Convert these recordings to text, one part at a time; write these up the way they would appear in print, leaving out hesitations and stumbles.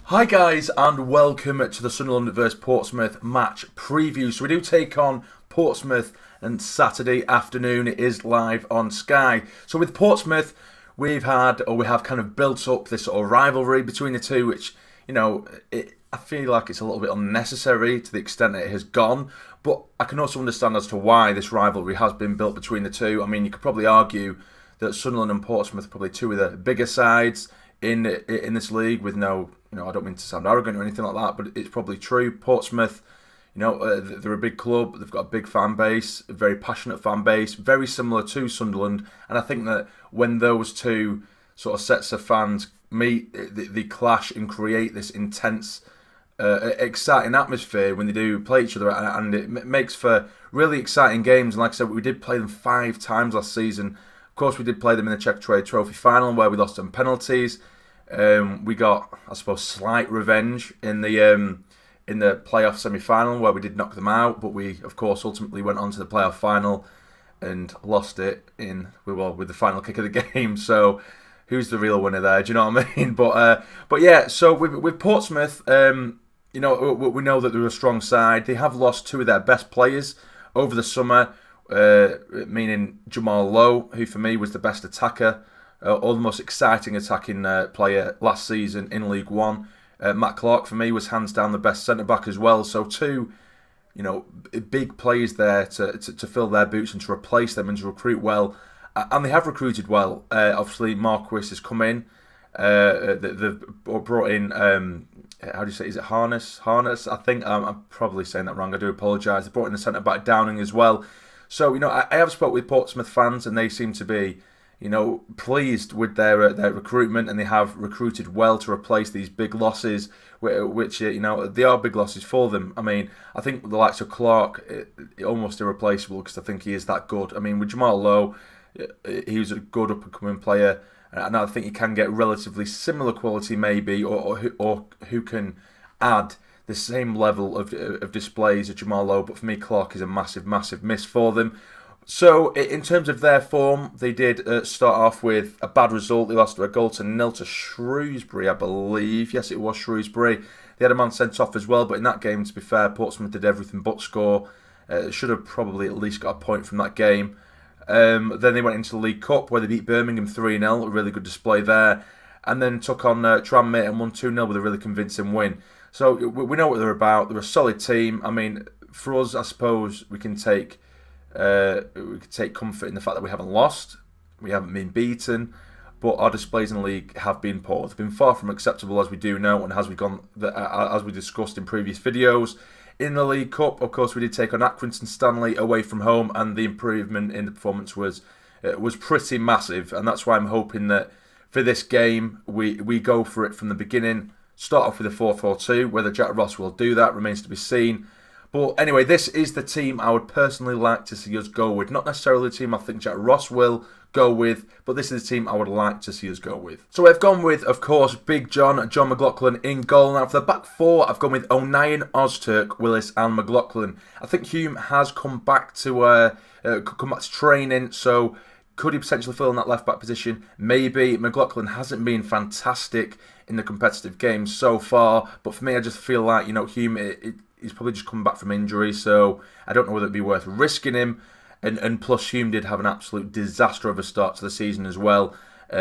Hi guys and welcome to the Sunderland vs Portsmouth match preview. So we do take on Portsmouth and Saturday afternoon. It is live on Sky. So with Portsmouth we have kind of built up this sort of rivalry between the two, which, you know, I feel like it's a little bit unnecessary to the extent that it has gone. But I can also understand as to why this rivalry has been built between the two. I mean, you could probably argue that Sunderland and Portsmouth are probably two of the bigger sides in this league, with no, I don't mean to sound arrogant or anything like that, but it's probably true. Portsmouth, they're a big club. They've got a big fan base, a very passionate fan base, very similar to Sunderland. And I think that when those two sort of sets of fans meet, they clash and create this intense, exciting atmosphere when they do play each other, and it makes for really exciting games. And like I said, we did play them 5 times last season. Of course, we did play them in the Czech Trade Trophy final where we lost on penalties. We got, I suppose, slight revenge in the playoff semi-final where we did knock them out, but we, of course, ultimately went on to the playoff final and lost it with the final kick of the game. So, who's the real winner there? Do you know what I mean? But yeah. So with Portsmouth, we know that they're a strong side. They have lost 2 of their best players over the summer. Meaning Jamal Lowe, who for me was the best attacker, or the most exciting attacking player last season in League One. Matt Clark for me was hands down the best centre back as well. So 2, big players there to fill their boots and to replace them and to recruit well, and they have recruited well. Obviously, Marquis has come in. They've brought in how do you say? Is it Harness? I think I'm probably saying that wrong. I do apologise. They brought in the centre back Downing as well. So, I have spoke with Portsmouth fans and they seem to be, pleased with their recruitment, and they have recruited well to replace these big losses, which they are big losses for them. I mean, I think the likes of Clark, almost irreplaceable, because I think he is that good. I mean, with Jamal Lowe, he was a good up-and-coming player, and I think he can get relatively similar quality maybe, or who can add the same level of displays as Jamal Lowe. But for me, Clark is a massive, massive miss for them. So in terms of their form, they did start off with a bad result. They lost a goal to nil to Shrewsbury, I believe. Yes, it was Shrewsbury. They had a man sent off as well, but in that game, to be fair, Portsmouth did everything but score. Should have probably at least got a point from that game. Then they went into the League Cup where they beat Birmingham 3-0, a really good display there. And then took on Tranmere and won 2-0 with a really convincing win. So we know what they're about. They're a solid team. I mean, for us, I suppose we can take comfort in the fact that we haven't lost, we haven't been beaten, but our displays in the league have been poor. They've been far from acceptable, as we do know, and as we discussed in previous videos. In the League Cup, of course, we did take on Accrington Stanley away from home, and the improvement in the performance was pretty massive, and that's why I'm hoping that for this game we go for it from the beginning. Start off with a 4-4-2. Whether Jack Ross will do that remains to be seen. But anyway, this is the team I would personally like to see us go with. Not necessarily the team I think Jack Ross will go with, but this is the team I would like to see us go with. So I've gone with, of course, Big John McLaughlin in goal. Now for the back 4, I've gone with O'Nien, Ozturk, Willis and McLaughlin. I think Hume has come back to training, so could he potentially fill in that left-back position? Maybe. McLaughlin hasn't been fantastic in the competitive games so far, but for me, I just feel like, Hume, he's probably just come back from injury, so I don't know whether it'd be worth risking him. And plus, Hume did have an absolute disaster of a start to the season as well.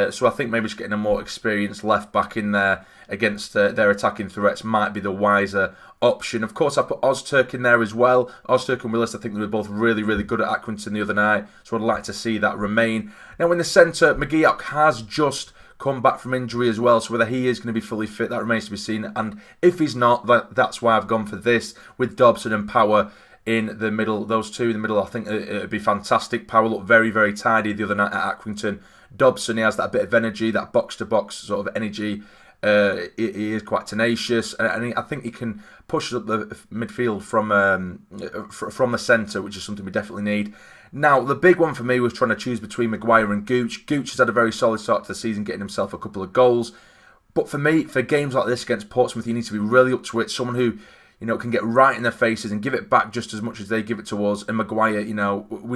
So I think maybe just getting a more experienced left-back in there against their attacking threats might be the wiser option. Of course, I put Ozturk in there as well. Ozturk and Willis, I think they were both really, really good at Accrington the other night, so I'd like to see that remain. Now in the centre, McGeoch has just come back from injury as well, so whether he is going to be fully fit, that remains to be seen. And if he's not, that's why I've gone for this, with Dobson and Power in the middle. Those two in the middle, I think it would be fantastic. Power looked very, very tidy the other night at Accrington. Dobson, he has that bit of energy, that box-to-box sort of energy. He is quite tenacious, and I think he can push up the midfield from the centre, which is something we definitely need. Now, the big one for me was trying to choose between Maguire and Gooch. Gooch has had a very solid start to the season, getting himself a couple of goals. But for me, for games like this against Portsmouth, you need to be really up to it. Someone who can get right in their faces and give it back just as much as they give it to us. And Maguire, we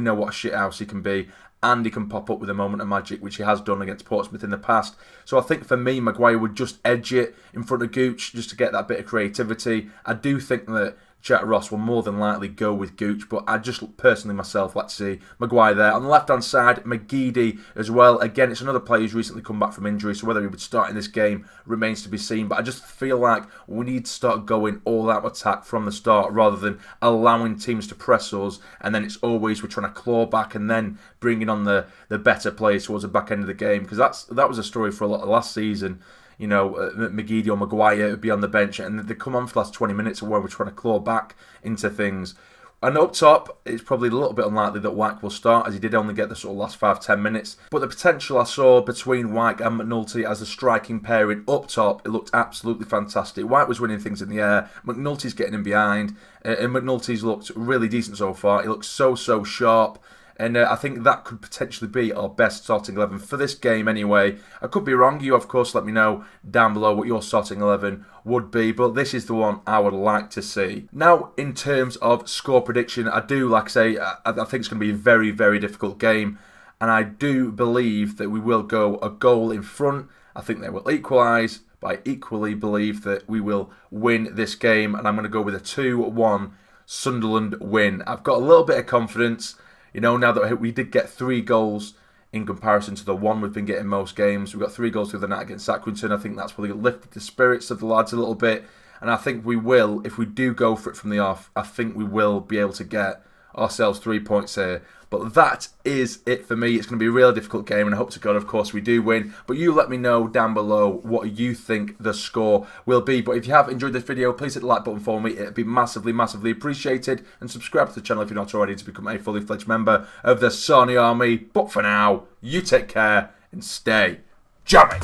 know what a shithouse he can be. And he can pop up with a moment of magic, which he has done against Portsmouth in the past. So I think for me, Maguire would just edge it in front of Gooch just to get that bit of creativity. I do think that Jack Ross will more than likely go with Gooch, but I just personally myself like to see Maguire there. On the left-hand side, McGeady as well. Again, it's another player who's recently come back from injury, so whether he would start in this game remains to be seen. But I just feel like we need to start going all-out attack from the start rather than allowing teams to press us, and then it's always we're trying to claw back and then bringing on the better players towards the back end of the game, because that was a story for a lot of last season. McGeady or Maguire would be on the bench and they come on for the last 20 minutes where we're trying to claw back into things. And up top, it's probably a little bit unlikely that Wyke will start, as he did only get the sort of last 5-10 minutes. But the potential I saw between Wyke and McNulty as a striking pairing up top, it looked absolutely fantastic. Wyke was winning things in the air, McNulty's getting in behind, and McNulty's looked really decent so far. He looks so sharp. And I think that could potentially be our best starting 11 for this game anyway. I could be wrong. You, of course, let me know down below what your starting 11 would be. But this is the one I would like to see. Now, in terms of score prediction, I do, like I say, I think it's going to be a very, very difficult game. And I do believe that we will go a goal in front. I think they will equalise. But I equally believe that we will win this game. And I'm going to go with a 2-1 Sunderland win. I've got a little bit of confidence. Now that we did get 3 goals in comparison to the 1 we've been getting most games. We've got 3 goals through the night against Accrington. I think that's probably lifted the spirits of the lads a little bit. And I think we will, if we do go for it from the off, I think we will be able to get ourselves 3 points here. But that is it for me. It's going to be a really difficult game, and I hope to God, of course, we do win. But you let me know down below what you think the score will be. But if you have enjoyed this video, please hit the like button for me. It'd be massively, massively appreciated. And subscribe to the channel if you're not already to become a fully fledged member of the Sarny Army. But for now, you take care and stay jammy.